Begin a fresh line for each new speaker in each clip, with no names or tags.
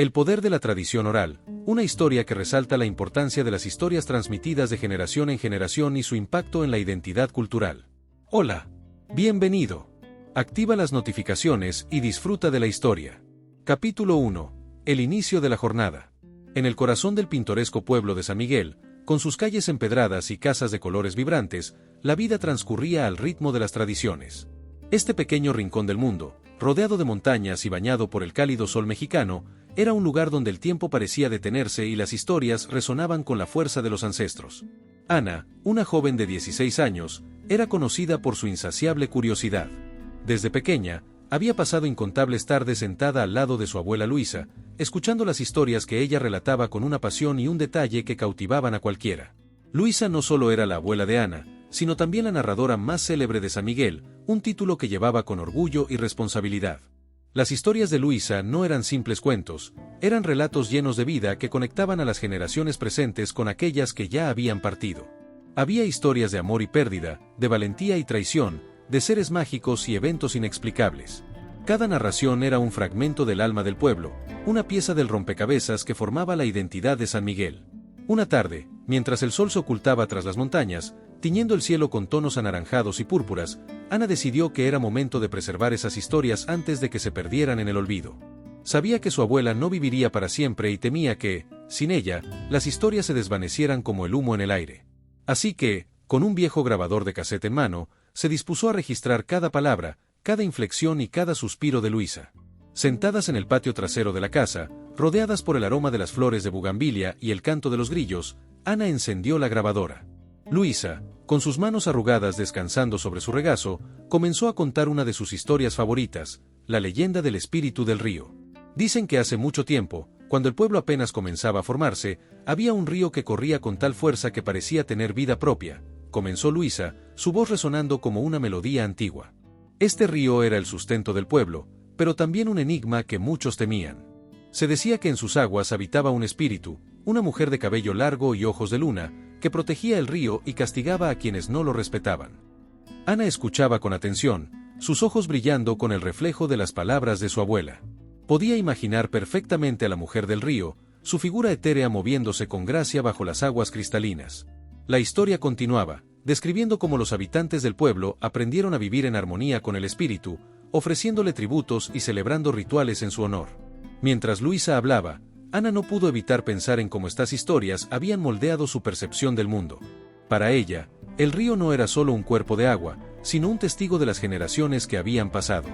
El poder de la tradición oral, una historia que resalta la importancia de las historias transmitidas de generación en generación y su impacto en la identidad cultural. Hola. Bienvenido. Activa las notificaciones y disfruta de la historia. Capítulo 1. El inicio de la jornada. En el corazón del pintoresco pueblo de San Miguel, con sus calles empedradas y casas de colores vibrantes, la vida transcurría al ritmo de las tradiciones. Este pequeño rincón del mundo, rodeado de montañas y bañado por el cálido sol mexicano, era un lugar donde el tiempo parecía detenerse y las historias resonaban con la fuerza de los ancestros. Ana, una joven de 16 años, era conocida por su insaciable curiosidad. Desde pequeña, había pasado incontables tardes sentada al lado de su abuela Luisa, escuchando las historias que ella relataba con una pasión y un detalle que cautivaban a cualquiera. Luisa no solo era la abuela de Ana, sino también la narradora más célebre de San Miguel, un título que llevaba con orgullo y responsabilidad. Las historias de Luisa no eran simples cuentos, eran relatos llenos de vida que conectaban a las generaciones presentes con aquellas que ya habían partido. Había historias de amor y pérdida, de valentía y traición, de seres mágicos y eventos inexplicables. Cada narración era un fragmento del alma del pueblo, una pieza del rompecabezas que formaba la identidad de San Miguel. Una tarde, mientras el sol se ocultaba tras las montañas, tiñendo el cielo con tonos anaranjados y púrpuras, Ana decidió que era momento de preservar esas historias antes de que se perdieran en el olvido. Sabía que su abuela no viviría para siempre y temía que, sin ella, las historias se desvanecieran como el humo en el aire. Así que, con un viejo grabador de casete en mano, se dispuso a registrar cada palabra, cada inflexión y cada suspiro de Luisa. Sentadas en el patio trasero de la casa, rodeadas por el aroma de las flores de bugambilia y el canto de los grillos, Ana encendió la grabadora. Luisa, con sus manos arrugadas descansando sobre su regazo, comenzó a contar una de sus historias favoritas, la leyenda del espíritu del río. Dicen que hace mucho tiempo, cuando el pueblo apenas comenzaba a formarse, había un río que corría con tal fuerza que parecía tener vida propia, comenzó Luisa, su voz resonando como una melodía antigua. Este río era el sustento del pueblo, pero también un enigma que muchos temían. Se decía que en sus aguas habitaba un espíritu, una mujer de cabello largo y ojos de luna, que protegía el río y castigaba a quienes no lo respetaban. Ana escuchaba con atención, sus ojos brillando con el reflejo de las palabras de su abuela. Podía imaginar perfectamente a la mujer del río, su figura etérea moviéndose con gracia bajo las aguas cristalinas. La historia continuaba, describiendo cómo los habitantes del pueblo aprendieron a vivir en armonía con el espíritu, ofreciéndole tributos y celebrando rituales en su honor. Mientras Luisa hablaba, Ana no pudo evitar pensar en cómo estas historias habían moldeado su percepción del mundo. Para ella, el río no era solo un cuerpo de agua, sino un testigo de las generaciones que habían pasado.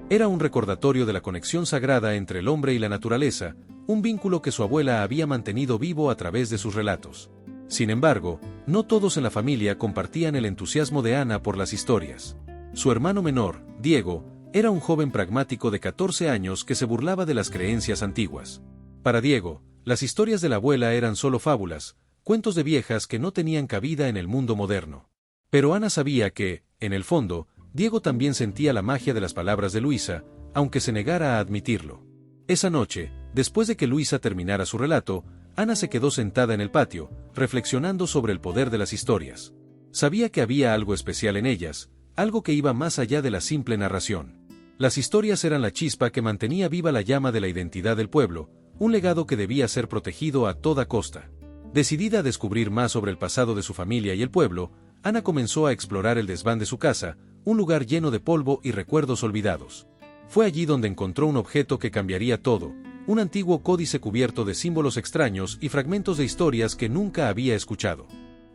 Era un recordatorio de la conexión sagrada entre el hombre y la naturaleza, un vínculo que su abuela había mantenido vivo a través de sus relatos. Sin embargo, no todos en la familia compartían el entusiasmo de Ana por las historias. Su hermano menor, Diego, era un joven pragmático de 14 años que se burlaba de las creencias antiguas. Para Diego, las historias de la abuela eran solo fábulas, cuentos de viejas que no tenían cabida en el mundo moderno. Pero Ana sabía que, en el fondo, Diego también sentía la magia de las palabras de Luisa, aunque se negara a admitirlo. Esa noche, después de que Luisa terminara su relato, Ana se quedó sentada en el patio, reflexionando sobre el poder de las historias. Sabía que había algo especial en ellas, algo que iba más allá de la simple narración. Las historias eran la chispa que mantenía viva la llama de la identidad del pueblo, un legado que debía ser protegido a toda costa. Decidida a descubrir más sobre el pasado de su familia y el pueblo, Ana comenzó a explorar el desván de su casa, un lugar lleno de polvo y recuerdos olvidados. Fue allí donde encontró un objeto que cambiaría todo, un antiguo códice cubierto de símbolos extraños y fragmentos de historias que nunca había escuchado.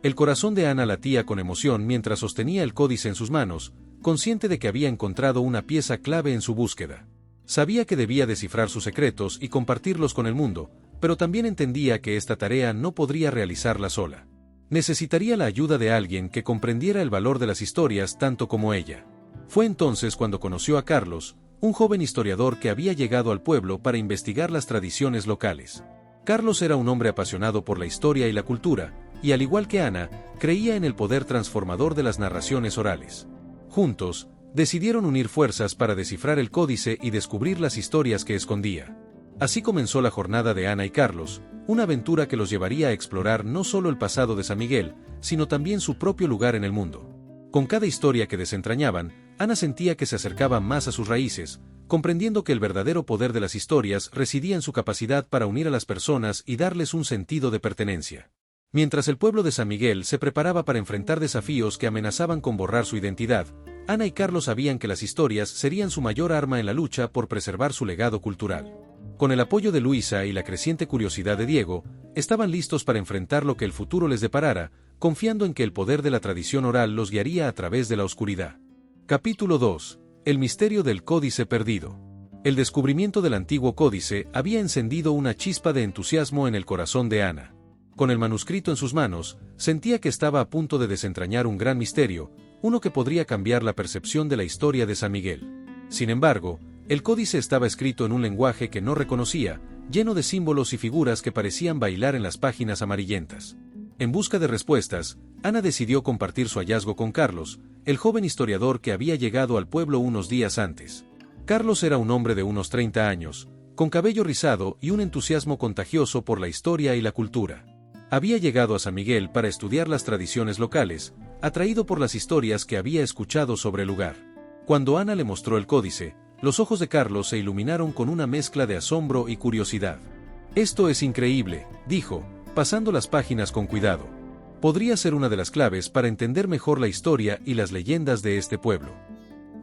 El corazón de Ana latía con emoción mientras sostenía el códice en sus manos, consciente de que había encontrado una pieza clave en su búsqueda. Sabía que debía descifrar sus secretos y compartirlos con el mundo, pero también entendía que esta tarea no podría realizarla sola. Necesitaría la ayuda de alguien que comprendiera el valor de las historias tanto como ella. Fue entonces cuando conoció a Carlos, un joven historiador que había llegado al pueblo para investigar las tradiciones locales. Carlos era un hombre apasionado por la historia y la cultura, y al igual que Ana, creía en el poder transformador de las narraciones orales. Juntos, decidieron unir fuerzas para descifrar el códice y descubrir las historias que escondía. Así comenzó la jornada de Ana y Carlos, una aventura que los llevaría a explorar no solo el pasado de San Miguel, sino también su propio lugar en el mundo. Con cada historia que desentrañaban, Ana sentía que se acercaba más a sus raíces, comprendiendo que el verdadero poder de las historias residía en su capacidad para unir a las personas y darles un sentido de pertenencia. Mientras el pueblo de San Miguel se preparaba para enfrentar desafíos que amenazaban con borrar su identidad, Ana y Carlos sabían que las historias serían su mayor arma en la lucha por preservar su legado cultural. Con el apoyo de Luisa y la creciente curiosidad de Diego, estaban listos para enfrentar lo que el futuro les deparara, confiando en que el poder de la tradición oral los guiaría a través de la oscuridad. Capítulo 2. El misterio del códice perdido. El descubrimiento del antiguo códice había encendido una chispa de entusiasmo en el corazón de Ana. Con el manuscrito en sus manos, sentía que estaba a punto de desentrañar un gran misterio, uno que podría cambiar la percepción de la historia de San Miguel. Sin embargo, el códice estaba escrito en un lenguaje que no reconocía, lleno de símbolos y figuras que parecían bailar en las páginas amarillentas. En busca de respuestas, Ana decidió compartir su hallazgo con Carlos, el joven historiador que había llegado al pueblo unos días antes. Carlos era un hombre de unos 30 años, con cabello rizado y un entusiasmo contagioso por la historia y la cultura. Había llegado a San Miguel para estudiar las tradiciones locales, atraído por las historias que había escuchado sobre el lugar. Cuando Ana le mostró el códice, los ojos de Carlos se iluminaron con una mezcla de asombro y curiosidad. «Esto es increíble», dijo, pasando las páginas con cuidado. «Podría ser una de las claves para entender mejor la historia y las leyendas de este pueblo».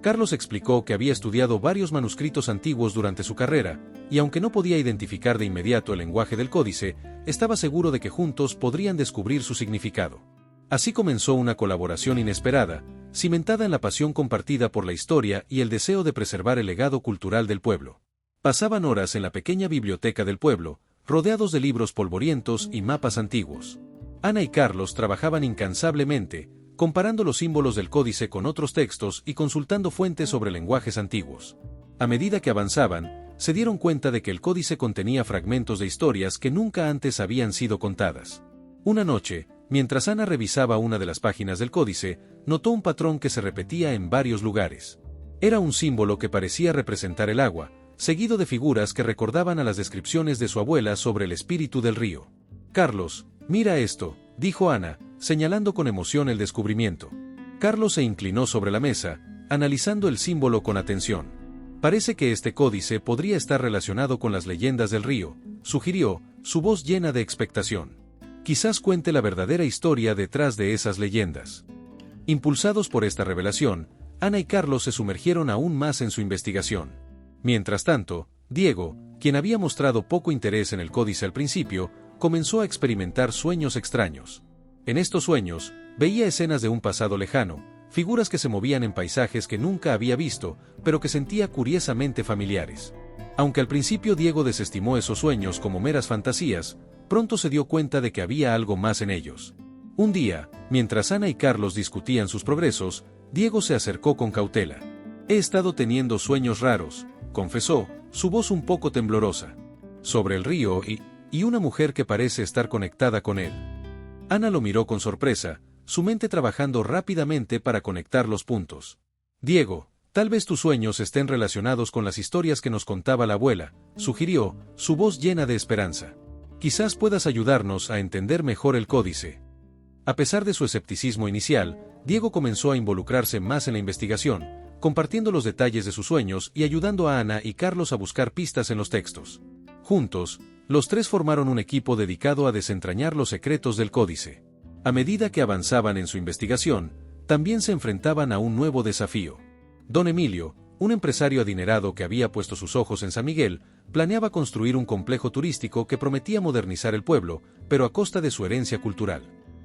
Carlos explicó que había estudiado varios manuscritos antiguos durante su carrera, y aunque no podía identificar de inmediato el lenguaje del códice, estaba seguro de que juntos podrían descubrir su significado. Así comenzó una colaboración inesperada, cimentada en la pasión compartida por la historia y el deseo de preservar el legado cultural del pueblo. Pasaban horas en la pequeña biblioteca del pueblo, rodeados de libros polvorientos y mapas antiguos. Ana y Carlos trabajaban incansablemente, comparando los símbolos del códice con otros textos y consultando fuentes sobre lenguajes antiguos. A medida que avanzaban, se dieron cuenta de que el códice contenía fragmentos de historias que nunca antes habían sido contadas. Una noche, mientras Ana revisaba una de las páginas del códice, notó un patrón que se repetía en varios lugares. Era un símbolo que parecía representar el agua, seguido de figuras que recordaban a las descripciones de su abuela sobre el espíritu del río. «Carlos, mira esto», dijo Ana, señalando con emoción el descubrimiento. Carlos se inclinó sobre la mesa, analizando el símbolo con atención. «Parece que este códice podría estar relacionado con las leyendas del río», sugirió, su voz llena de expectación. «Quizás cuente la verdadera historia detrás de esas leyendas». Impulsados por esta revelación, Ana y Carlos se sumergieron aún más en su investigación. Mientras tanto, Diego, quien había mostrado poco interés en el códice al principio, comenzó a experimentar sueños extraños. En estos sueños, veía escenas de un pasado lejano, figuras que se movían en paisajes que nunca había visto, pero que sentía curiosamente familiares. Aunque al principio Diego desestimó esos sueños como meras fantasías, pronto se dio cuenta de que había algo más en ellos. Un día, mientras Ana y Carlos discutían sus progresos, Diego se acercó con cautela. «He estado teniendo sueños raros», confesó, su voz un poco temblorosa. «Sobre el río y una mujer que parece estar conectada con él». Ana lo miró con sorpresa, su mente trabajando rápidamente para conectar los puntos. «Diego, tal vez tus sueños estén relacionados con las historias que nos contaba la abuela», sugirió, su voz llena de esperanza. «Quizás puedas ayudarnos a entender mejor el códice». A pesar de su escepticismo inicial, Diego comenzó a involucrarse más en la investigación, compartiendo los detalles de sus sueños y ayudando a Ana y Carlos a buscar pistas en los textos. Juntos, los tres formaron un equipo dedicado a desentrañar los secretos del códice. A medida que avanzaban en su investigación, también se enfrentaban a un nuevo desafío. Don Emilio, un empresario adinerado que había puesto sus ojos en San Miguel, planeaba construir un complejo turístico que prometía modernizar el pueblo, pero a costa de su herencia cultural.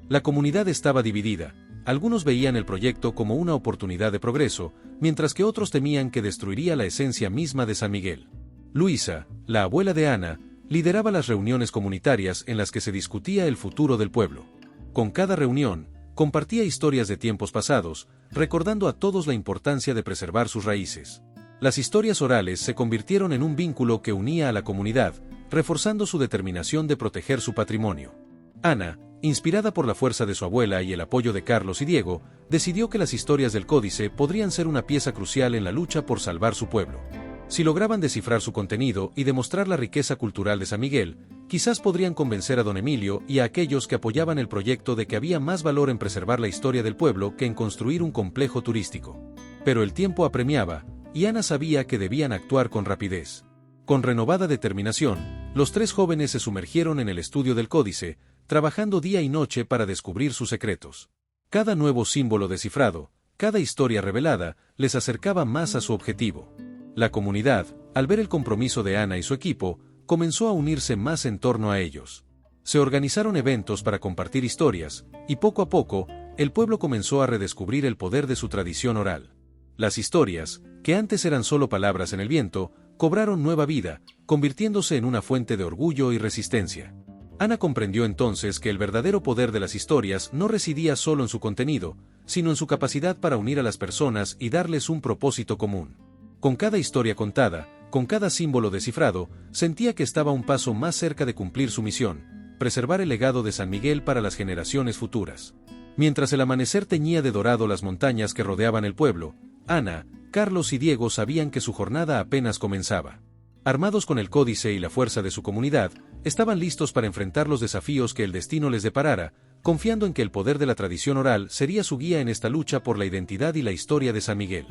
La comunidad estaba dividida. Algunos veían el proyecto como una oportunidad de progreso, mientras que otros temían que destruiría la esencia misma de San Miguel. Luisa, la abuela de Ana, lideraba las reuniones comunitarias en las que se discutía el futuro del pueblo. Con cada reunión, compartía historias de tiempos pasados, recordando a todos la importancia de preservar sus raíces. Las historias orales se convirtieron en un vínculo que unía a la comunidad, reforzando su determinación de proteger su patrimonio. Ana, inspirada por la fuerza de su abuela y el apoyo de Carlos y Diego, decidió que las historias del códice podrían ser una pieza crucial en la lucha por salvar su pueblo. Si lograban descifrar su contenido y demostrar la riqueza cultural de San Miguel, quizás podrían convencer a don Emilio y a aquellos que apoyaban el proyecto de que había más valor en preservar la historia del pueblo que en construir un complejo turístico. Pero el tiempo apremiaba, y Ana sabía que debían actuar con rapidez. Con renovada determinación, los tres jóvenes se sumergieron en el estudio del códice, trabajando día y noche para descubrir sus secretos. Cada nuevo símbolo descifrado, cada historia revelada, les acercaba más a su objetivo. La comunidad, al ver el compromiso de Ana y su equipo, comenzó a unirse más en torno a ellos. Se organizaron eventos para compartir historias, y poco a poco, el pueblo comenzó a redescubrir el poder de su tradición oral. Las historias, que antes eran solo palabras en el viento, cobraron nueva vida, convirtiéndose en una fuente de orgullo y resistencia. Ana comprendió entonces que el verdadero poder de las historias no residía solo en su contenido, sino en su capacidad para unir a las personas y darles un propósito común. Con cada historia contada, con cada símbolo descifrado, sentía que estaba un paso más cerca de cumplir su misión, preservar el legado de San Miguel para las generaciones futuras. Mientras el amanecer teñía de dorado las montañas que rodeaban el pueblo, Ana, Carlos y Diego sabían que su jornada apenas comenzaba. Armados con el códice y la fuerza de su comunidad, estaban listos para enfrentar los desafíos que el destino les deparara, confiando en que el poder de la tradición oral sería su guía en esta lucha por la identidad y la historia de San Miguel.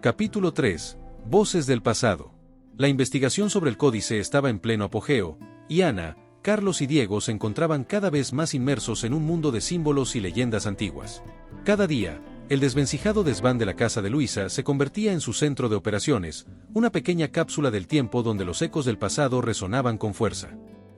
Capítulo 3. Voces del pasado. La investigación sobre el códice estaba en pleno apogeo, y Ana, Carlos y Diego se encontraban cada vez más inmersos en un mundo de símbolos y leyendas antiguas. Cada día, el desvencijado desván de la casa de Luisa se convertía en su centro de operaciones, una pequeña cápsula del tiempo donde los ecos del pasado resonaban con fuerza.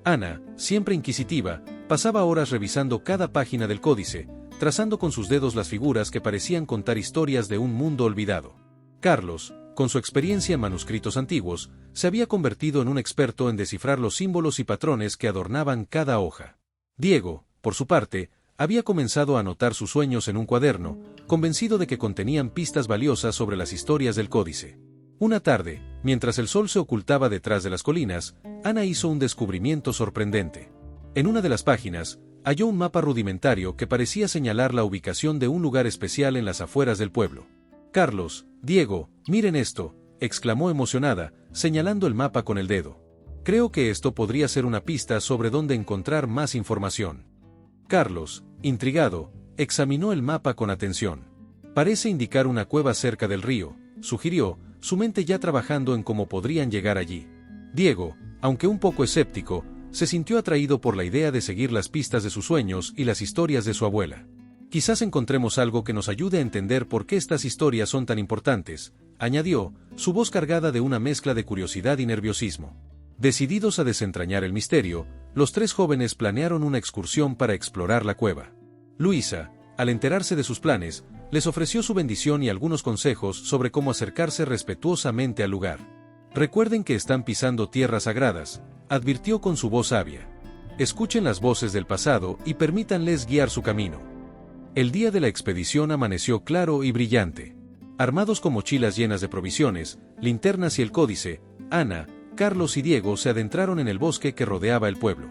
Ana, siempre inquisitiva, pasaba horas revisando cada página del códice, trazando con sus dedos las figuras que parecían contar historias de un mundo olvidado. Carlos, con su experiencia en manuscritos antiguos, se había convertido en un experto en descifrar los símbolos y patrones que adornaban cada hoja. Diego, por su parte, había comenzado a anotar sus sueños en un cuaderno, convencido de que contenían pistas valiosas sobre las historias del códice. Una tarde, mientras el sol se ocultaba detrás de las colinas, Ana hizo un descubrimiento sorprendente. En una de las páginas, halló un mapa rudimentario que parecía señalar la ubicación de un lugar especial en las afueras del pueblo. Carlos, Diego, miren esto, exclamó emocionada, señalando el mapa con el dedo. Creo que esto podría ser una pista sobre dónde encontrar más información. Carlos, intrigado, examinó el mapa con atención. Parece indicar una cueva cerca del río, sugirió, su mente ya trabajando en cómo podrían llegar allí. Diego, aunque un poco escéptico, se sintió atraído por la idea de seguir las pistas de sus sueños y las historias de su abuela. Quizás encontremos algo que nos ayude a entender por qué estas historias son tan importantes, añadió, su voz cargada de una mezcla de curiosidad y nerviosismo. Decididos a desentrañar el misterio, los tres jóvenes planearon una excursión para explorar la cueva. Luisa, al enterarse de sus planes, les ofreció su bendición y algunos consejos sobre cómo acercarse respetuosamente al lugar. Recuerden que están pisando tierras sagradas, advirtió con su voz sabia. Escuchen las voces del pasado y permítanles guiar su camino. El día de la expedición amaneció claro y brillante. Armados con mochilas llenas de provisiones, linternas y el códice, Ana, Carlos y Diego se adentraron en el bosque que rodeaba el pueblo.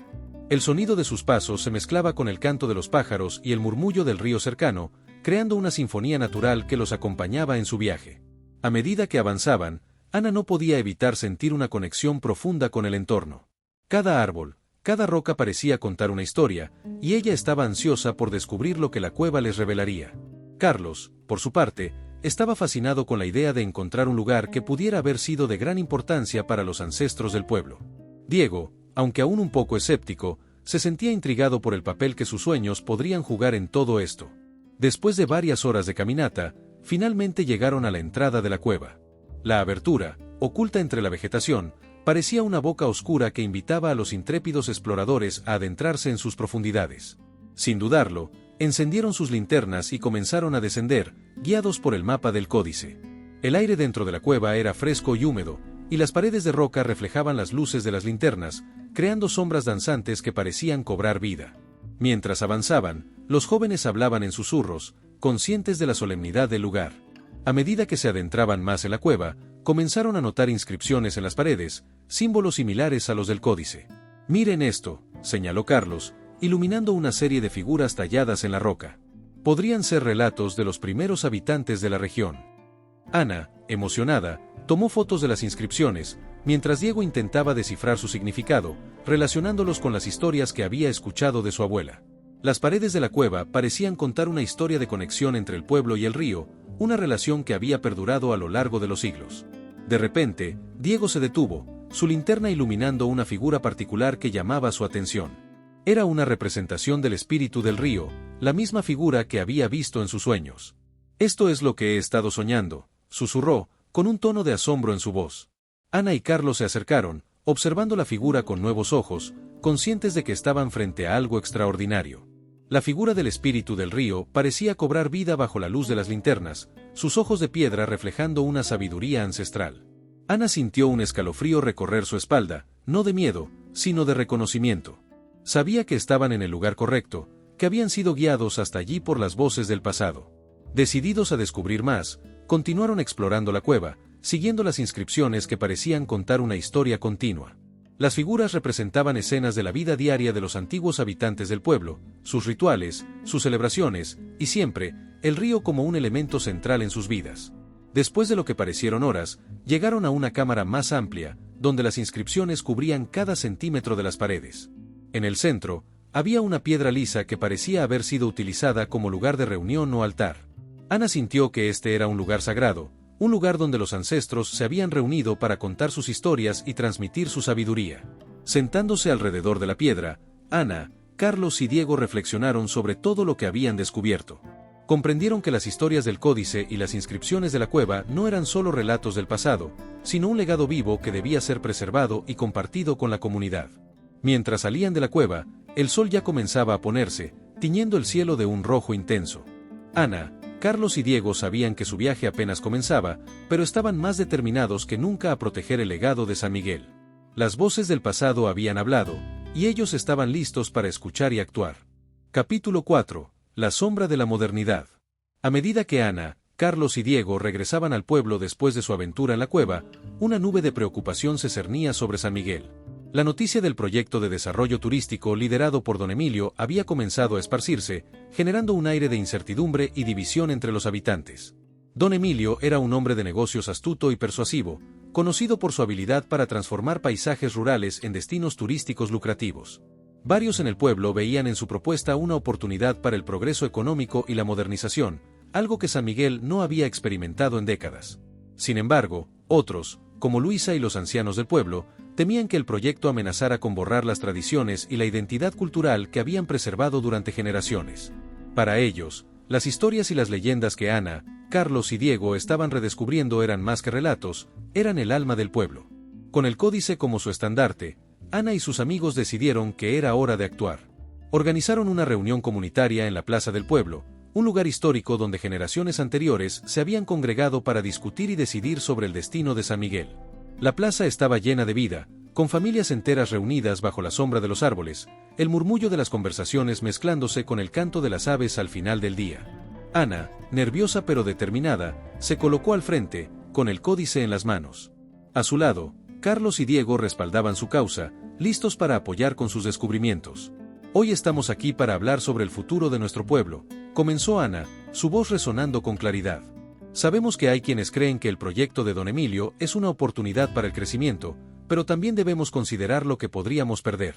El sonido de sus pasos se mezclaba con el canto de los pájaros y el murmullo del río cercano, creando una sinfonía natural que los acompañaba en su viaje. A medida que avanzaban, Ana no podía evitar sentir una conexión profunda con el entorno. Cada árbol, cada roca parecía contar una historia, y ella estaba ansiosa por descubrir lo que la cueva les revelaría. Carlos, por su parte, estaba fascinado con la idea de encontrar un lugar que pudiera haber sido de gran importancia para los ancestros del pueblo. Diego, aunque aún un poco escéptico, se sentía intrigado por el papel que sus sueños podrían jugar en todo esto. Después de varias horas de caminata, finalmente llegaron a la entrada de la cueva. La abertura, oculta entre la vegetación, parecía una boca oscura que invitaba a los intrépidos exploradores a adentrarse en sus profundidades. Sin dudarlo, encendieron sus linternas y comenzaron a descender, guiados por el mapa del códice. El aire dentro de la cueva era fresco y húmedo, y las paredes de roca reflejaban las luces de las linternas, creando sombras danzantes que parecían cobrar vida. Mientras avanzaban, los jóvenes hablaban en susurros, conscientes de la solemnidad del lugar. A medida que se adentraban más en la cueva, comenzaron a notar inscripciones en las paredes, símbolos similares a los del códice. «Miren esto», señaló Carlos, iluminando una serie de figuras talladas en la roca. Podrían ser relatos de los primeros habitantes de la región. Ana, emocionada, tomó fotos de las inscripciones, mientras Diego intentaba descifrar su significado, relacionándolos con las historias que había escuchado de su abuela. Las paredes de la cueva parecían contar una historia de conexión entre el pueblo y el río, una relación que había perdurado a lo largo de los siglos. De repente, Diego se detuvo, su linterna iluminando una figura particular que llamaba su atención. Era una representación del espíritu del río, la misma figura que había visto en sus sueños. «Esto es lo que he estado soñando», susurró, con un tono de asombro en su voz. Ana y Carlos se acercaron, observando la figura con nuevos ojos, conscientes de que estaban frente a algo extraordinario. La figura del espíritu del río parecía cobrar vida bajo la luz de las linternas, sus ojos de piedra reflejando una sabiduría ancestral. Ana sintió un escalofrío recorrer su espalda, no de miedo, sino de reconocimiento. Sabía que estaban en el lugar correcto, que habían sido guiados hasta allí por las voces del pasado. Decididos a descubrir más, continuaron explorando la cueva, siguiendo las inscripciones que parecían contar una historia continua. Las figuras representaban escenas de la vida diaria de los antiguos habitantes del pueblo, sus rituales, sus celebraciones, y siempre, el río como un elemento central en sus vidas. Después de lo que parecieron horas, llegaron a una cámara más amplia, donde las inscripciones cubrían cada centímetro de las paredes. En el centro, había una piedra lisa que parecía haber sido utilizada como lugar de reunión o altar. Ana sintió que este era un lugar sagrado, un lugar donde los ancestros se habían reunido para contar sus historias y transmitir su sabiduría. Sentándose alrededor de la piedra, Ana, Carlos y Diego reflexionaron sobre todo lo que habían descubierto. Comprendieron que las historias del códice y las inscripciones de la cueva no eran solo relatos del pasado, sino un legado vivo que debía ser preservado y compartido con la comunidad. Mientras salían de la cueva, el sol ya comenzaba a ponerse, tiñendo el cielo de un rojo intenso. Ana, Carlos y Diego sabían que su viaje apenas comenzaba, pero estaban más determinados que nunca a proteger el legado de San Miguel. Las voces del pasado habían hablado, y ellos estaban listos para escuchar y actuar. Capítulo 4. La sombra de la modernidad. A medida que Ana, Carlos y Diego regresaban al pueblo después de su aventura en la cueva, una nube de preocupación se cernía sobre San Miguel. La noticia del proyecto de desarrollo turístico liderado por don Emilio había comenzado a esparcirse, generando un aire de incertidumbre y división entre los habitantes. Don Emilio era un hombre de negocios astuto y persuasivo, conocido por su habilidad para transformar paisajes rurales en destinos turísticos lucrativos. Varios en el pueblo veían en su propuesta una oportunidad para el progreso económico y la modernización, algo que San Miguel no había experimentado en décadas. Sin embargo, otros, como Luisa y los ancianos del pueblo, temían que el proyecto amenazara con borrar las tradiciones y la identidad cultural que habían preservado durante generaciones. Para ellos, las historias y las leyendas que Ana, Carlos y Diego estaban redescubriendo eran más que relatos, eran el alma del pueblo. Con el códice como su estandarte, Ana y sus amigos decidieron que era hora de actuar. Organizaron una reunión comunitaria en la plaza del pueblo, un lugar histórico donde generaciones anteriores se habían congregado para discutir y decidir sobre el destino de San Miguel. La plaza estaba llena de vida, con familias enteras reunidas bajo la sombra de los árboles, el murmullo de las conversaciones mezclándose con el canto de las aves al final del día. Ana, nerviosa pero determinada, se colocó al frente, con el códice en las manos. A su lado, Carlos y Diego respaldaban su causa, listos para apoyar con sus descubrimientos. «Hoy estamos aquí para hablar sobre el futuro de nuestro pueblo», comenzó Ana, su voz resonando con claridad. «Sabemos que hay quienes creen que el proyecto de don Emilio es una oportunidad para el crecimiento, pero también debemos considerar lo que podríamos perder».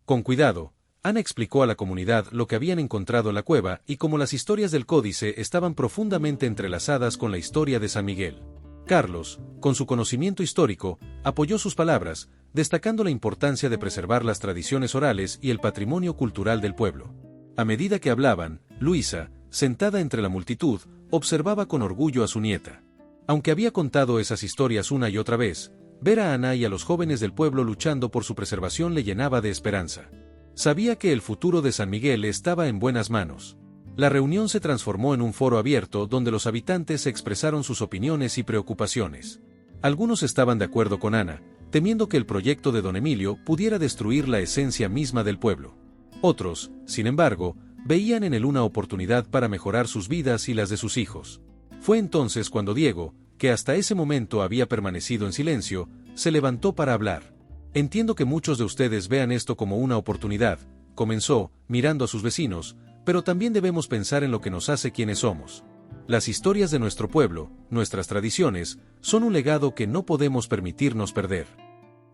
Con cuidado, Ana explicó a la comunidad lo que habían encontrado en la cueva y cómo las historias del códice estaban profundamente entrelazadas con la historia de San Miguel. Carlos, con su conocimiento histórico, apoyó sus palabras, destacando la importancia de preservar las tradiciones orales y el patrimonio cultural del pueblo. A medida que hablaban, Luisa, sentada entre la multitud, observaba con orgullo a su nieta. Aunque había contado esas historias una y otra vez, ver a Ana y a los jóvenes del pueblo luchando por su preservación le llenaba de esperanza. Sabía que el futuro de San Miguel estaba en buenas manos. La reunión se transformó en un foro abierto donde los habitantes expresaron sus opiniones y preocupaciones. Algunos estaban de acuerdo con Ana, temiendo que el proyecto de don Emilio pudiera destruir la esencia misma del pueblo. Otros, sin embargo, veían en él una oportunidad para mejorar sus vidas y las de sus hijos. Fue entonces cuando Diego, que hasta ese momento había permanecido en silencio, se levantó para hablar. «Entiendo que muchos de ustedes vean esto como una oportunidad», comenzó, mirando a sus vecinos, «pero también debemos pensar en lo que nos hace quienes somos. Las historias de nuestro pueblo, nuestras tradiciones, son un legado que no podemos permitirnos perder».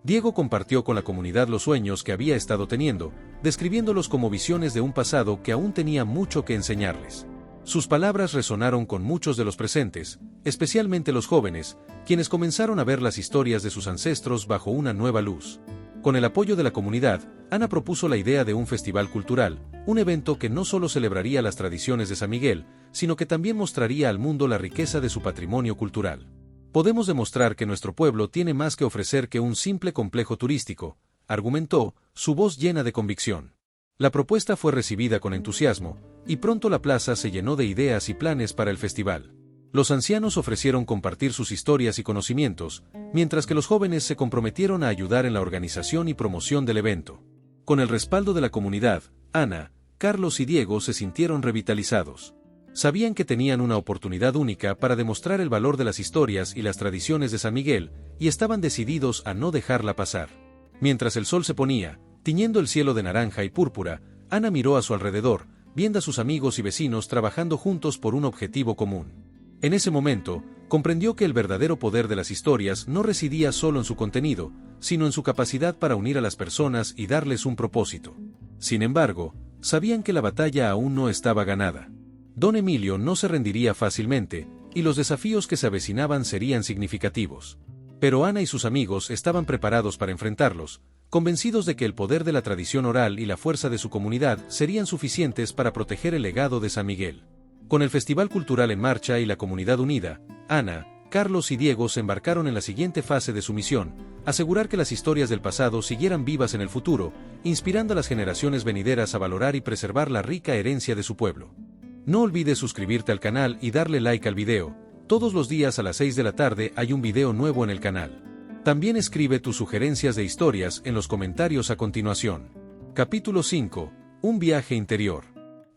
Diego compartió con la comunidad los sueños que había estado teniendo, describiéndolos como visiones de un pasado que aún tenía mucho que enseñarles. Sus palabras resonaron con muchos de los presentes, especialmente los jóvenes, quienes comenzaron a ver las historias de sus ancestros bajo una nueva luz. Con el apoyo de la comunidad, Ana propuso la idea de un festival cultural, un evento que no solo celebraría las tradiciones de San Miguel, sino que también mostraría al mundo la riqueza de su patrimonio cultural. Podemos demostrar que nuestro pueblo tiene más que ofrecer que un simple complejo turístico, argumentó, su voz llena de convicción. La propuesta fue recibida con entusiasmo, y pronto la plaza se llenó de ideas y planes para el festival. Los ancianos ofrecieron compartir sus historias y conocimientos, mientras que los jóvenes se comprometieron a ayudar en la organización y promoción del evento. Con el respaldo de la comunidad, Ana, Carlos y Diego se sintieron revitalizados. Sabían que tenían una oportunidad única para demostrar el valor de las historias y las tradiciones de San Miguel, y estaban decididos a no dejarla pasar. Mientras el sol se ponía, tiñendo el cielo de naranja y púrpura, Ana miró a su alrededor, viendo a sus amigos y vecinos trabajando juntos por un objetivo común. En ese momento, comprendió que el verdadero poder de las historias no residía solo en su contenido, sino en su capacidad para unir a las personas y darles un propósito. Sin embargo, sabían que la batalla aún no estaba ganada. Don Emilio no se rendiría fácilmente, y los desafíos que se avecinaban serían significativos. Pero Ana y sus amigos estaban preparados para enfrentarlos, convencidos de que el poder de la tradición oral y la fuerza de su comunidad serían suficientes para proteger el legado de San Miguel. Con el Festival Cultural en marcha y la comunidad unida, Ana, Carlos y Diego se embarcaron en la siguiente fase de su misión, asegurar que las historias del pasado siguieran vivas en el futuro, inspirando a las generaciones venideras a valorar y preservar la rica herencia de su pueblo. No olvides suscribirte al canal y darle like al video. Todos los días a las 6 de la tarde hay un video nuevo en el canal. También escribe tus sugerencias de historias en los comentarios a continuación. Capítulo 5. Un viaje interior.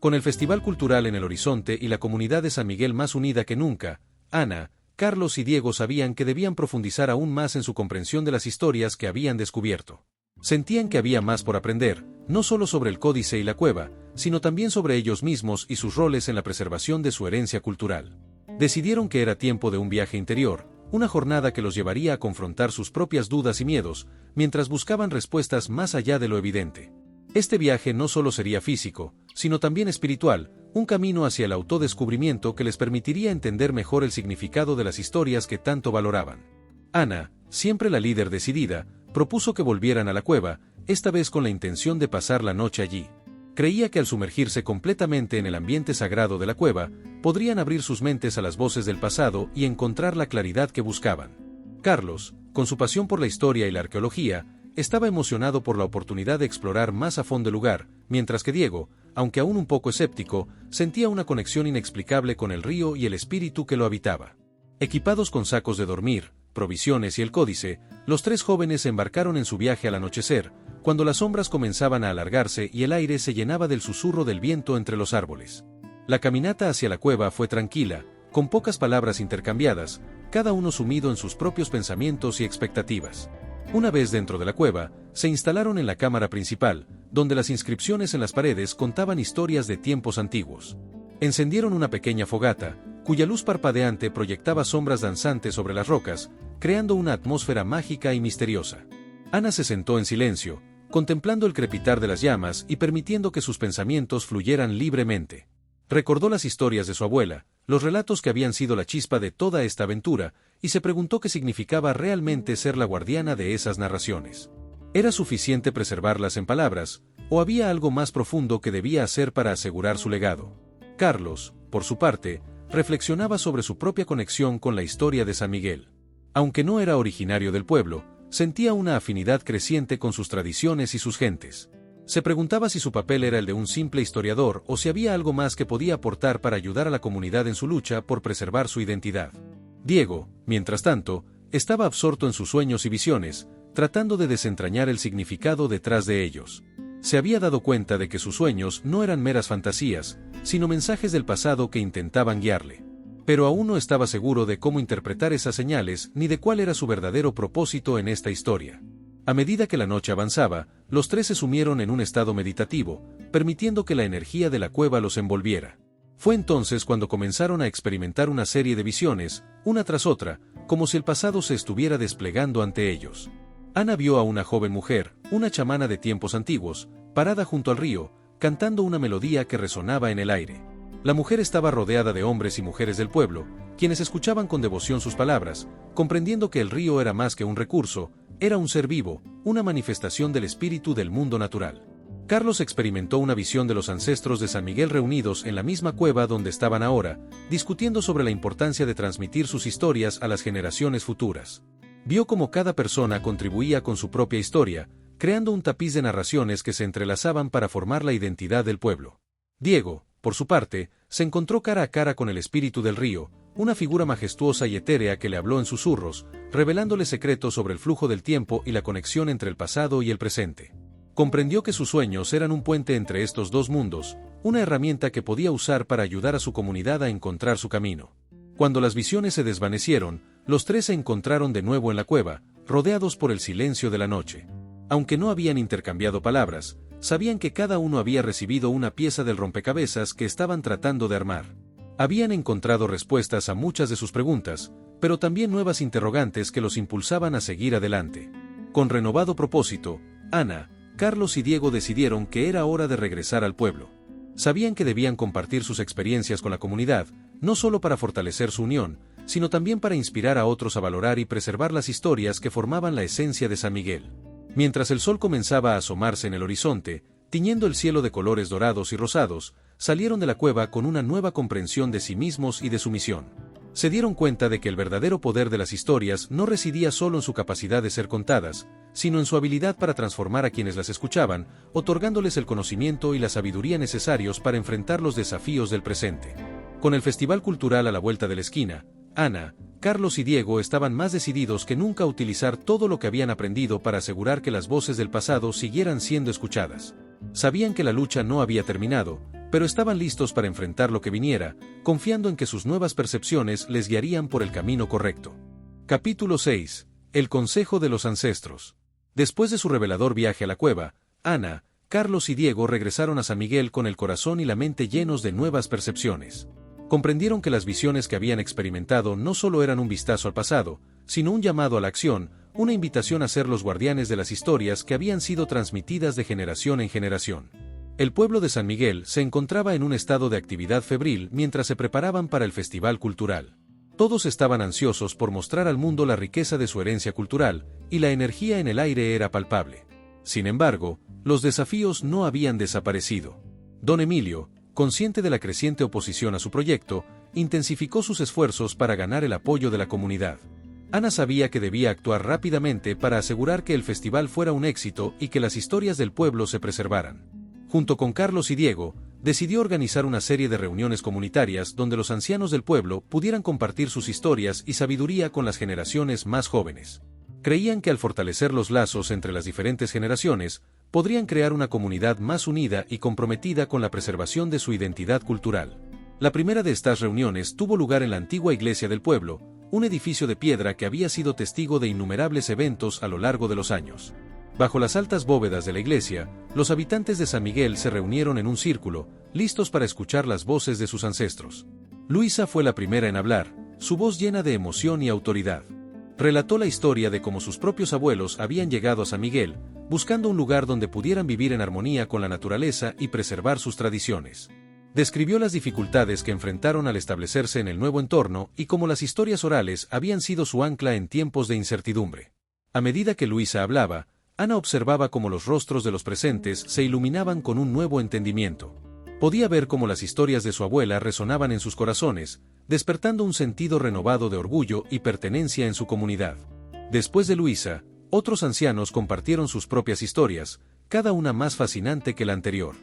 Con el Festival Cultural en el horizonte y la comunidad de San Miguel más unida que nunca, Ana, Carlos y Diego sabían que debían profundizar aún más en su comprensión de las historias que habían descubierto. Sentían que había más por aprender, no solo sobre el códice y la cueva, sino también sobre ellos mismos y sus roles en la preservación de su herencia cultural. Decidieron que era tiempo de un viaje interior, una jornada que los llevaría a confrontar sus propias dudas y miedos, mientras buscaban respuestas más allá de lo evidente. Este viaje no solo sería físico, sino también espiritual, un camino hacia el autodescubrimiento que les permitiría entender mejor el significado de las historias que tanto valoraban. Ana, siempre la líder decidida, propuso que volvieran a la cueva, esta vez con la intención de pasar la noche allí. Creía que al sumergirse completamente en el ambiente sagrado de la cueva, podrían abrir sus mentes a las voces del pasado y encontrar la claridad que buscaban. Carlos, con su pasión por la historia y la arqueología, estaba emocionado por la oportunidad de explorar más a fondo el lugar, mientras que Diego, aunque aún un poco escéptico, sentía una conexión inexplicable con el río y el espíritu que lo habitaba. Equipados con sacos de dormir, provisiones y el códice, los tres jóvenes se embarcaron en su viaje al anochecer, cuando las sombras comenzaban a alargarse y el aire se llenaba del susurro del viento entre los árboles. La caminata hacia la cueva fue tranquila, con pocas palabras intercambiadas, cada uno sumido en sus propios pensamientos y expectativas. Una vez dentro de la cueva, se instalaron en la cámara principal, donde las inscripciones en las paredes contaban historias de tiempos antiguos. Encendieron una pequeña fogata, cuya luz parpadeante proyectaba sombras danzantes sobre las rocas, creando una atmósfera mágica y misteriosa. Ana se sentó en silencio, contemplando el crepitar de las llamas y permitiendo que sus pensamientos fluyeran libremente. Recordó las historias de su abuela, los relatos que habían sido la chispa de toda esta aventura, y se preguntó qué significaba realmente ser la guardiana de esas narraciones. ¿Era suficiente preservarlas en palabras, o había algo más profundo que debía hacer para asegurar su legado? Carlos, por su parte, reflexionaba sobre su propia conexión con la historia de San Miguel. Aunque no era originario del pueblo, sentía una afinidad creciente con sus tradiciones y sus gentes. Se preguntaba si su papel era el de un simple historiador o si había algo más que podía aportar para ayudar a la comunidad en su lucha por preservar su identidad. Diego, mientras tanto, estaba absorto en sus sueños y visiones, tratando de desentrañar el significado detrás de ellos. Se había dado cuenta de que sus sueños no eran meras fantasías, sino mensajes del pasado que intentaban guiarle. Pero aún no estaba seguro de cómo interpretar esas señales ni de cuál era su verdadero propósito en esta historia. A medida que la noche avanzaba, los tres se sumieron en un estado meditativo, permitiendo que la energía de la cueva los envolviera. Fue entonces cuando comenzaron a experimentar una serie de visiones, una tras otra, como si el pasado se estuviera desplegando ante ellos. Ana vio a una joven mujer, una chamana de tiempos antiguos, parada junto al río, cantando una melodía que resonaba en el aire. La mujer estaba rodeada de hombres y mujeres del pueblo, quienes escuchaban con devoción sus palabras, comprendiendo que el río era más que un recurso, era un ser vivo, una manifestación del espíritu del mundo natural. Carlos experimentó una visión de los ancestros de San Miguel reunidos en la misma cueva donde estaban ahora, discutiendo sobre la importancia de transmitir sus historias a las generaciones futuras. Vio cómo cada persona contribuía con su propia historia, creando un tapiz de narraciones que se entrelazaban para formar la identidad del pueblo. Diego, por su parte, se encontró cara a cara con el espíritu del río, una figura majestuosa y etérea que le habló en susurros, revelándole secretos sobre el flujo del tiempo y la conexión entre el pasado y el presente. Comprendió que sus sueños eran un puente entre estos dos mundos, una herramienta que podía usar para ayudar a su comunidad a encontrar su camino. Cuando las visiones se desvanecieron, los tres se encontraron de nuevo en la cueva, rodeados por el silencio de la noche. Aunque no habían intercambiado palabras, sabían que cada uno había recibido una pieza del rompecabezas que estaban tratando de armar. Habían encontrado respuestas a muchas de sus preguntas, pero también nuevas interrogantes que los impulsaban a seguir adelante. Con renovado propósito, Ana, Carlos y Diego decidieron que era hora de regresar al pueblo. Sabían que debían compartir sus experiencias con la comunidad, no solo para fortalecer su unión, sino también para inspirar a otros a valorar y preservar las historias que formaban la esencia de San Miguel. Mientras el sol comenzaba a asomarse en el horizonte, tiñendo el cielo de colores dorados y rosados, salieron de la cueva con una nueva comprensión de sí mismos y de su misión. Se dieron cuenta de que el verdadero poder de las historias no residía solo en su capacidad de ser contadas, sino en su habilidad para transformar a quienes las escuchaban, otorgándoles el conocimiento y la sabiduría necesarios para enfrentar los desafíos del presente. Con el Festival Cultural a la vuelta de la esquina, Ana, Carlos y Diego estaban más decididos que nunca a utilizar todo lo que habían aprendido para asegurar que las voces del pasado siguieran siendo escuchadas. Sabían que la lucha no había terminado, pero estaban listos para enfrentar lo que viniera, confiando en que sus nuevas percepciones les guiarían por el camino correcto. Capítulo 6. El Consejo de los Ancestros. Después de su revelador viaje a la cueva, Ana, Carlos y Diego regresaron a San Miguel con el corazón y la mente llenos de nuevas percepciones. Comprendieron que las visiones que habían experimentado no solo eran un vistazo al pasado, sino un llamado a la acción, una invitación a ser los guardianes de las historias que habían sido transmitidas de generación en generación. El pueblo de San Miguel se encontraba en un estado de actividad febril mientras se preparaban para el Festival Cultural. Todos estaban ansiosos por mostrar al mundo la riqueza de su herencia cultural, y la energía en el aire era palpable. Sin embargo, los desafíos no habían desaparecido. Don Emilio, consciente de la creciente oposición a su proyecto, intensificó sus esfuerzos para ganar el apoyo de la comunidad. Ana sabía que debía actuar rápidamente para asegurar que el festival fuera un éxito y que las historias del pueblo se preservaran. Junto con Carlos y Diego, decidió organizar una serie de reuniones comunitarias donde los ancianos del pueblo pudieran compartir sus historias y sabiduría con las generaciones más jóvenes. Creían que al fortalecer los lazos entre las diferentes generaciones, podrían crear una comunidad más unida y comprometida con la preservación de su identidad cultural. La primera de estas reuniones tuvo lugar en la antigua iglesia del pueblo, un edificio de piedra que había sido testigo de innumerables eventos a lo largo de los años. Bajo las altas bóvedas de la iglesia, los habitantes de San Miguel se reunieron en un círculo, listos para escuchar las voces de sus ancestros. Luisa fue la primera en hablar, su voz llena de emoción y autoridad. Relató la historia de cómo sus propios abuelos habían llegado a San Miguel, buscando un lugar donde pudieran vivir en armonía con la naturaleza y preservar sus tradiciones. Describió las dificultades que enfrentaron al establecerse en el nuevo entorno y cómo las historias orales habían sido su ancla en tiempos de incertidumbre. A medida que Luisa hablaba, Ana observaba cómo los rostros de los presentes se iluminaban con un nuevo entendimiento. Podía ver cómo las historias de su abuela resonaban en sus corazones, despertando un sentido renovado de orgullo y pertenencia en su comunidad. Después de Luisa, otros ancianos compartieron sus propias historias, cada una más fascinante que la anterior.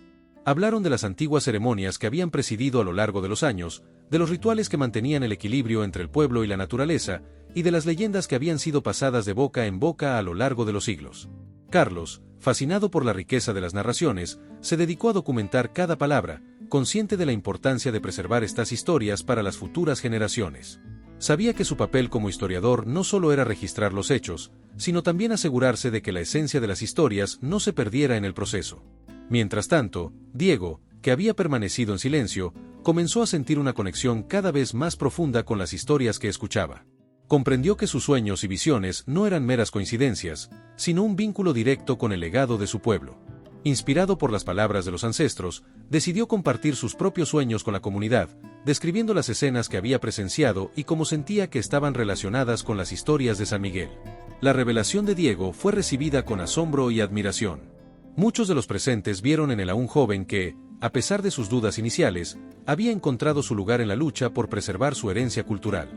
Hablaron de las antiguas ceremonias que habían presidido a lo largo de los años, de los rituales que mantenían el equilibrio entre el pueblo y la naturaleza, y de las leyendas que habían sido pasadas de boca en boca a lo largo de los siglos. Carlos, fascinado por la riqueza de las narraciones, se dedicó a documentar cada palabra, consciente de la importancia de preservar estas historias para las futuras generaciones. Sabía que su papel como historiador no solo era registrar los hechos, sino también asegurarse de que la esencia de las historias no se perdiera en el proceso. Mientras tanto, Diego, que había permanecido en silencio, comenzó a sentir una conexión cada vez más profunda con las historias que escuchaba. Comprendió que sus sueños y visiones no eran meras coincidencias, sino un vínculo directo con el legado de su pueblo. Inspirado por las palabras de los ancestros, decidió compartir sus propios sueños con la comunidad, describiendo las escenas que había presenciado y cómo sentía que estaban relacionadas con las historias de San Miguel. La revelación de Diego fue recibida con asombro y admiración. Muchos de los presentes vieron en él a un joven que, a pesar de sus dudas iniciales, había encontrado su lugar en la lucha por preservar su herencia cultural.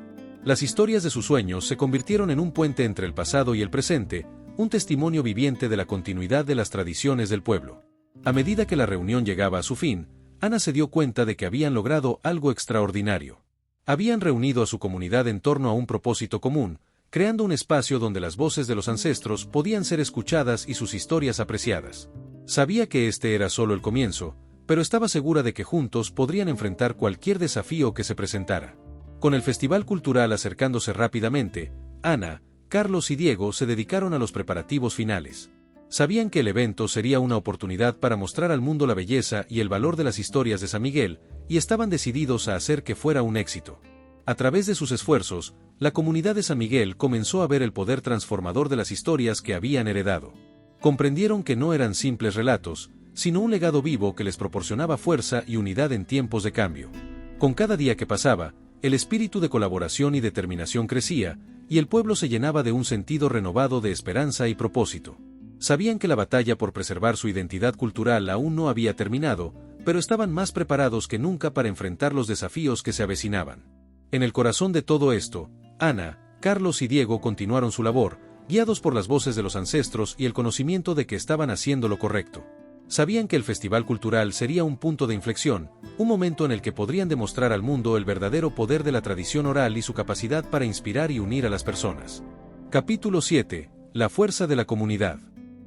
Las historias de sus sueños se convirtieron en un puente entre el pasado y el presente, un testimonio viviente de la continuidad de las tradiciones del pueblo. A medida que la reunión llegaba a su fin, Ana se dio cuenta de que habían logrado algo extraordinario. Habían reunido a su comunidad en torno a un propósito común, creando un espacio donde las voces de los ancestros podían ser escuchadas y sus historias apreciadas. Sabía que este era solo el comienzo, pero estaba segura de que juntos podrían enfrentar cualquier desafío que se presentara. Con el festival cultural acercándose rápidamente, Ana, Carlos y Diego se dedicaron a los preparativos finales. Sabían que el evento sería una oportunidad para mostrar al mundo la belleza y el valor de las historias de San Miguel, y estaban decididos a hacer que fuera un éxito. A través de sus esfuerzos, la comunidad de San Miguel comenzó a ver el poder transformador de las historias que habían heredado. Comprendieron que no eran simples relatos, sino un legado vivo que les proporcionaba fuerza y unidad en tiempos de cambio. Con cada día que pasaba, el espíritu de colaboración y determinación crecía, y el pueblo se llenaba de un sentido renovado de esperanza y propósito. Sabían que la batalla por preservar su identidad cultural aún no había terminado, pero estaban más preparados que nunca para enfrentar los desafíos que se avecinaban. En el corazón de todo esto, Ana, Carlos y Diego continuaron su labor, guiados por las voces de los ancestros y el conocimiento de que estaban haciendo lo correcto. Sabían que el festival cultural sería un punto de inflexión, un momento en el que podrían demostrar al mundo el verdadero poder de la tradición oral y su capacidad para inspirar y unir a las personas. Capítulo 7. La fuerza de la comunidad.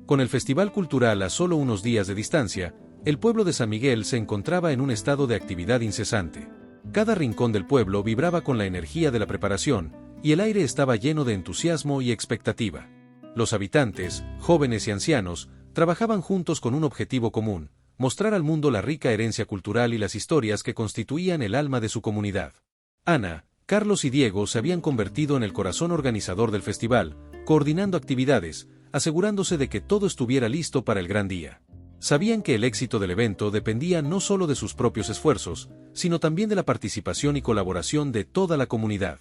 Con el festival cultural a solo unos días de distancia, el pueblo de San Miguel se encontraba en un estado de actividad incesante. Cada rincón del pueblo vibraba con la energía de la preparación, y el aire estaba lleno de entusiasmo y expectativa. Los habitantes, jóvenes y ancianos, trabajaban juntos con un objetivo común: mostrar al mundo la rica herencia cultural y las historias que constituían el alma de su comunidad. Ana, Carlos y Diego se habían convertido en el corazón organizador del festival, coordinando actividades, asegurándose de que todo estuviera listo para el gran día. Sabían que el éxito del evento dependía no solo de sus propios esfuerzos, sino también de la participación y colaboración de toda la comunidad.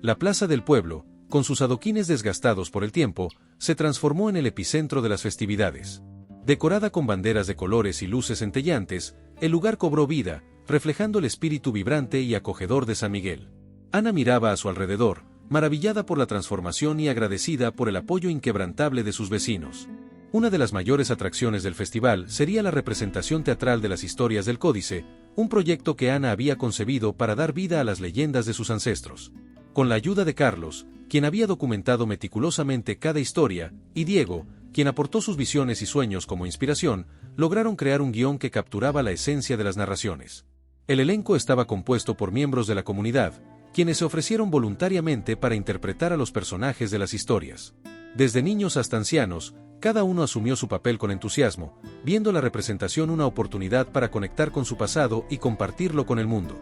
La plaza del pueblo, con sus adoquines desgastados por el tiempo, se transformó en el epicentro de las festividades. Decorada con banderas de colores y luces centellantes, el lugar cobró vida, reflejando el espíritu vibrante y acogedor de San Miguel. Ana miraba a su alrededor, maravillada por la transformación y agradecida por el apoyo inquebrantable de sus vecinos. Una de las mayores atracciones del festival sería la representación teatral de las historias del Códice, un proyecto que Ana había concebido para dar vida a las leyendas de sus ancestros. Con la ayuda de Carlos, quien había documentado meticulosamente cada historia, y Diego, quien aportó sus visiones y sueños como inspiración, lograron crear un guión que capturaba la esencia de las narraciones. El elenco estaba compuesto por miembros de la comunidad, quienes se ofrecieron voluntariamente para interpretar a los personajes de las historias. Desde niños hasta ancianos, cada uno asumió su papel con entusiasmo, viendo la representación una oportunidad para conectar con su pasado y compartirlo con el mundo.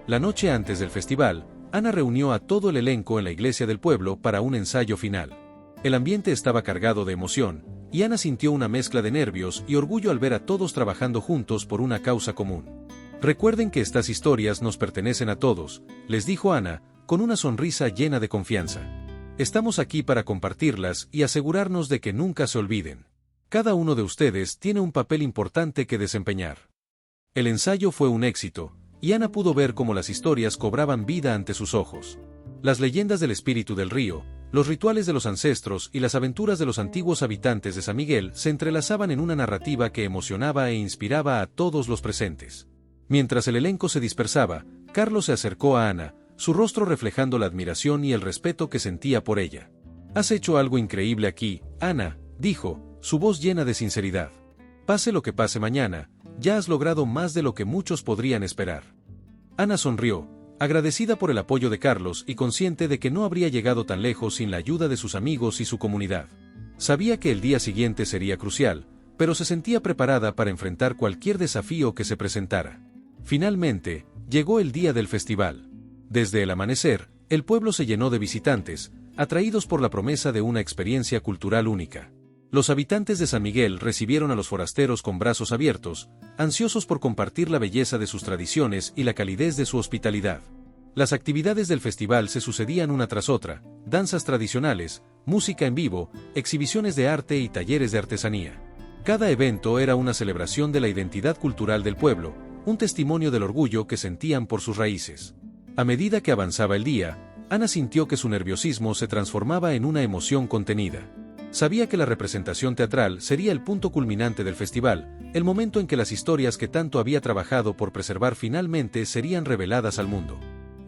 La noche antes del festival, Ana reunió a todo el elenco en la iglesia del pueblo para un ensayo final. El ambiente estaba cargado de emoción, y Ana sintió una mezcla de nervios y orgullo al ver a todos trabajando juntos por una causa común. Recuerden que estas historias nos pertenecen a todos, les dijo Ana, con una sonrisa llena de confianza. Estamos aquí para compartirlas y asegurarnos de que nunca se olviden. Cada uno de ustedes tiene un papel importante que desempeñar. El ensayo fue un éxito, y Ana pudo ver cómo las historias cobraban vida ante sus ojos. Las leyendas del espíritu del río, los rituales de los ancestros y las aventuras de los antiguos habitantes de San Miguel se entrelazaban en una narrativa que emocionaba e inspiraba a todos los presentes. Mientras el elenco se dispersaba, Carlos se acercó a Ana, su rostro reflejando la admiración y el respeto que sentía por ella. «Has hecho algo increíble aquí, Ana», dijo, su voz llena de sinceridad. «Pase lo que pase mañana, ya has logrado más de lo que muchos podrían esperar». Ana sonrió, agradecida por el apoyo de Carlos y consciente de que no habría llegado tan lejos sin la ayuda de sus amigos y su comunidad. Sabía que el día siguiente sería crucial, pero se sentía preparada para enfrentar cualquier desafío que se presentara. Finalmente, llegó el día del festival. Desde el amanecer, el pueblo se llenó de visitantes, atraídos por la promesa de una experiencia cultural única. Los habitantes de San Miguel recibieron a los forasteros con brazos abiertos, ansiosos por compartir la belleza de sus tradiciones y la calidez de su hospitalidad. Las actividades del festival se sucedían una tras otra: danzas tradicionales, música en vivo, exhibiciones de arte y talleres de artesanía. Cada evento era una celebración de la identidad cultural del pueblo, un testimonio del orgullo que sentían por sus raíces. A medida que avanzaba el día, Ana sintió que su nerviosismo se transformaba en una emoción contenida. Sabía que la representación teatral sería el punto culminante del festival, el momento en que las historias que tanto había trabajado por preservar finalmente serían reveladas al mundo.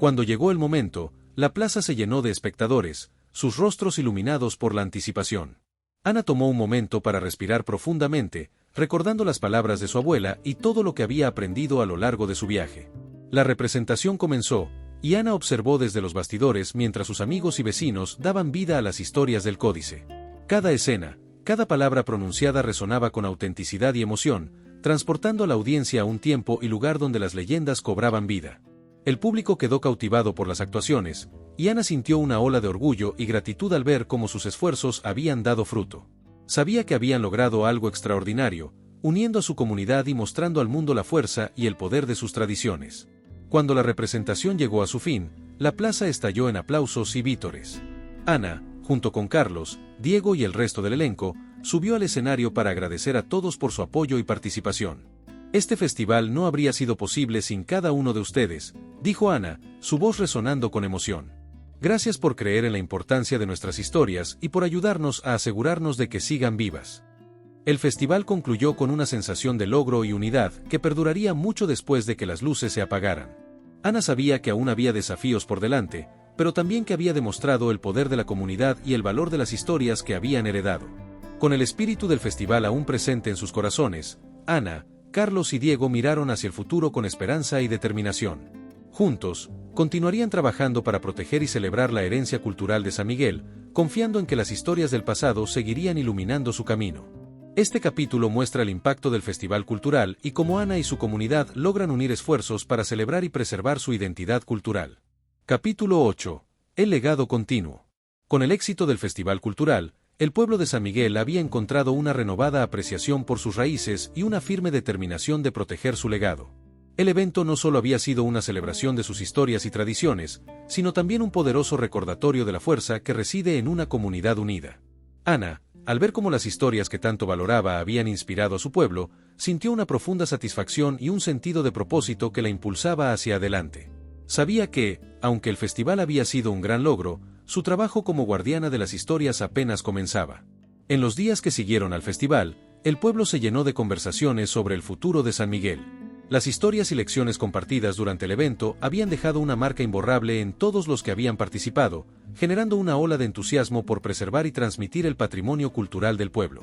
Cuando llegó el momento, la plaza se llenó de espectadores, sus rostros iluminados por la anticipación. Ana tomó un momento para respirar profundamente, recordando las palabras de su abuela y todo lo que había aprendido a lo largo de su viaje. La representación comenzó, y Ana observó desde los bastidores mientras sus amigos y vecinos daban vida a las historias del códice. Cada escena, cada palabra pronunciada resonaba con autenticidad y emoción, transportando a la audiencia a un tiempo y lugar donde las leyendas cobraban vida. El público quedó cautivado por las actuaciones, y Ana sintió una ola de orgullo y gratitud al ver cómo sus esfuerzos habían dado fruto. Sabía que habían logrado algo extraordinario, uniendo a su comunidad y mostrando al mundo la fuerza y el poder de sus tradiciones. Cuando la representación llegó a su fin, la plaza estalló en aplausos y vítores. Ana, junto con Carlos, Diego y el resto del elenco, subió al escenario para agradecer a todos por su apoyo y participación. Este festival no habría sido posible sin cada uno de ustedes, dijo Ana, su voz resonando con emoción. Gracias por creer en la importancia de nuestras historias y por ayudarnos a asegurarnos de que sigan vivas. El festival concluyó con una sensación de logro y unidad que perduraría mucho después de que las luces se apagaran. Ana sabía que aún había desafíos por delante, pero también que había demostrado el poder de la comunidad y el valor de las historias que habían heredado. Con el espíritu del festival aún presente en sus corazones, Ana, Carlos y Diego miraron hacia el futuro con esperanza y determinación. Juntos, continuarían trabajando para proteger y celebrar la herencia cultural de San Miguel, confiando en que las historias del pasado seguirían iluminando su camino. Este capítulo muestra el impacto del festival cultural y cómo Ana y su comunidad logran unir esfuerzos para celebrar y preservar su identidad cultural. Capítulo 8. El legado continuo. Con el éxito del festival cultural, el pueblo de San Miguel había encontrado una renovada apreciación por sus raíces y una firme determinación de proteger su legado. El evento no solo había sido una celebración de sus historias y tradiciones, sino también un poderoso recordatorio de la fuerza que reside en una comunidad unida. Ana, al ver cómo las historias que tanto valoraba habían inspirado a su pueblo, sintió una profunda satisfacción y un sentido de propósito que la impulsaba hacia adelante. Sabía que, aunque el festival había sido un gran logro, su trabajo como guardiana de las historias apenas comenzaba. En los días que siguieron al festival, el pueblo se llenó de conversaciones sobre el futuro de San Miguel. Las historias y lecciones compartidas durante el evento habían dejado una marca imborrable en todos los que habían participado, generando una ola de entusiasmo por preservar y transmitir el patrimonio cultural del pueblo.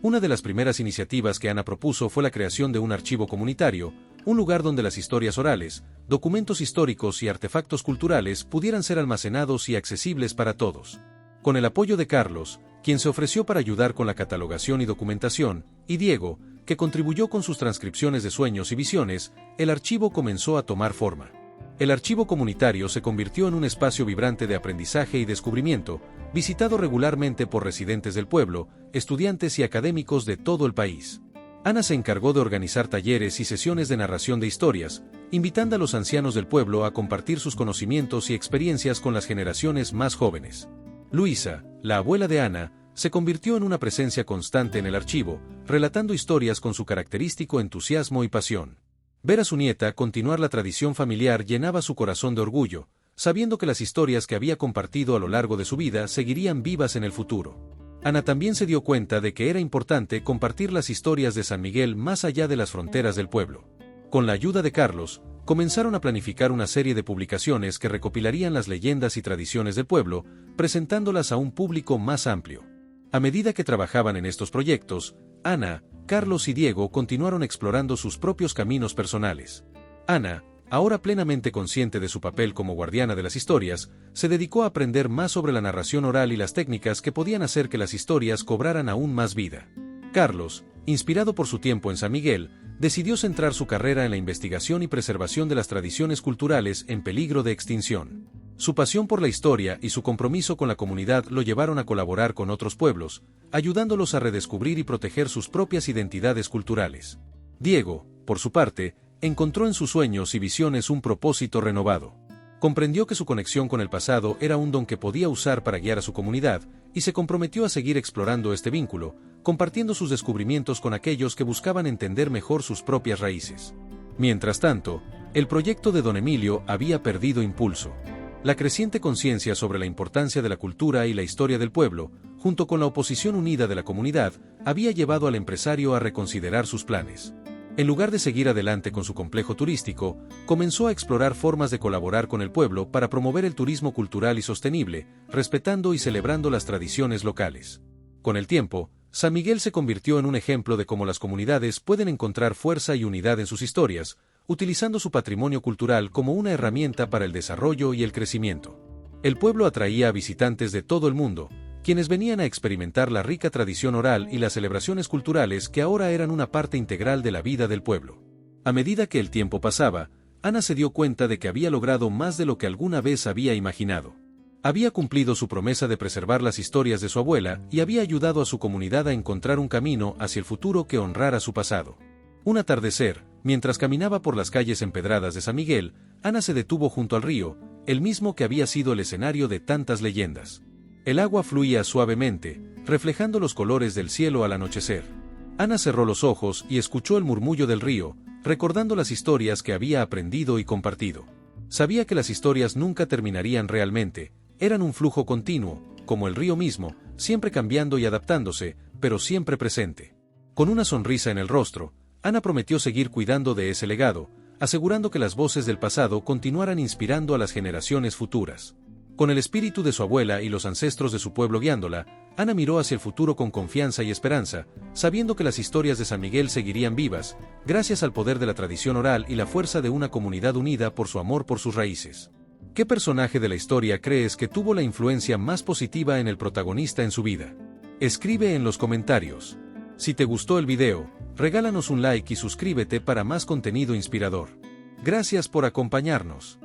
Una de las primeras iniciativas que Ana propuso fue la creación de un archivo comunitario, un lugar donde las historias orales, documentos históricos y artefactos culturales pudieran ser almacenados y accesibles para todos. Con el apoyo de Carlos, quien se ofreció para ayudar con la catalogación y documentación, y Diego, que contribuyó con sus transcripciones de sueños y visiones, el archivo comenzó a tomar forma. El archivo comunitario se convirtió en un espacio vibrante de aprendizaje y descubrimiento, visitado regularmente por residentes del pueblo, estudiantes y académicos de todo el país. Ana se encargó de organizar talleres y sesiones de narración de historias, invitando a los ancianos del pueblo a compartir sus conocimientos y experiencias con las generaciones más jóvenes. Luisa, la abuela de Ana, se convirtió en una presencia constante en el archivo, relatando historias con su característico entusiasmo y pasión. Ver a su nieta continuar la tradición familiar llenaba su corazón de orgullo, sabiendo que las historias que había compartido a lo largo de su vida seguirían vivas en el futuro. Ana también se dio cuenta de que era importante compartir las historias de San Miguel más allá de las fronteras del pueblo. Con la ayuda de Carlos, comenzaron a planificar una serie de publicaciones que recopilarían las leyendas y tradiciones del pueblo, presentándolas a un público más amplio. A medida que trabajaban en estos proyectos, Ana, Carlos y Diego continuaron explorando sus propios caminos personales. Ana, ahora plenamente consciente de su papel como guardiana de las historias, se dedicó a aprender más sobre la narración oral y las técnicas que podían hacer que las historias cobraran aún más vida. Carlos, inspirado por su tiempo en San Miguel, decidió centrar su carrera en la investigación y preservación de las tradiciones culturales en peligro de extinción. Su pasión por la historia y su compromiso con la comunidad lo llevaron a colaborar con otros pueblos, ayudándolos a redescubrir y proteger sus propias identidades culturales. Diego, por su parte, encontró en sus sueños y visiones un propósito renovado. Comprendió que su conexión con el pasado era un don que podía usar para guiar a su comunidad, y se comprometió a seguir explorando este vínculo, compartiendo sus descubrimientos con aquellos que buscaban entender mejor sus propias raíces. Mientras tanto, el proyecto de Don Emilio había perdido impulso. La creciente conciencia sobre la importancia de la cultura y la historia del pueblo, junto con la oposición unida de la comunidad, había llevado al empresario a reconsiderar sus planes. En lugar de seguir adelante con su complejo turístico, comenzó a explorar formas de colaborar con el pueblo para promover el turismo cultural y sostenible, respetando y celebrando las tradiciones locales. Con el tiempo, San Miguel se convirtió en un ejemplo de cómo las comunidades pueden encontrar fuerza y unidad en sus historias, utilizando su patrimonio cultural como una herramienta para el desarrollo y el crecimiento. El pueblo atraía a visitantes de todo el mundo, quienes venían a experimentar la rica tradición oral y las celebraciones culturales que ahora eran una parte integral de la vida del pueblo. A medida que el tiempo pasaba, Ana se dio cuenta de que había logrado más de lo que alguna vez había imaginado. Había cumplido su promesa de preservar las historias de su abuela y había ayudado a su comunidad a encontrar un camino hacia el futuro que honrara su pasado. Un atardecer, mientras caminaba por las calles empedradas de San Miguel, Ana se detuvo junto al río, el mismo que había sido el escenario de tantas leyendas. El agua fluía suavemente, reflejando los colores del cielo al anochecer. Ana cerró los ojos y escuchó el murmullo del río, recordando las historias que había aprendido y compartido. Sabía que las historias nunca terminarían realmente, eran un flujo continuo, como el río mismo, siempre cambiando y adaptándose, pero siempre presente. Con una sonrisa en el rostro, Ana prometió seguir cuidando de ese legado, asegurando que las voces del pasado continuaran inspirando a las generaciones futuras. Con el espíritu de su abuela y los ancestros de su pueblo guiándola, Ana miró hacia el futuro con confianza y esperanza, sabiendo que las historias de San Miguel seguirían vivas, gracias al poder de la tradición oral y la fuerza de una comunidad unida por su amor por sus raíces. ¿Qué personaje de la historia crees que tuvo la influencia más positiva en el protagonista en su vida? Escribe en los comentarios. Si te gustó el video, regálanos un like y suscríbete para más contenido inspirador. Gracias por acompañarnos.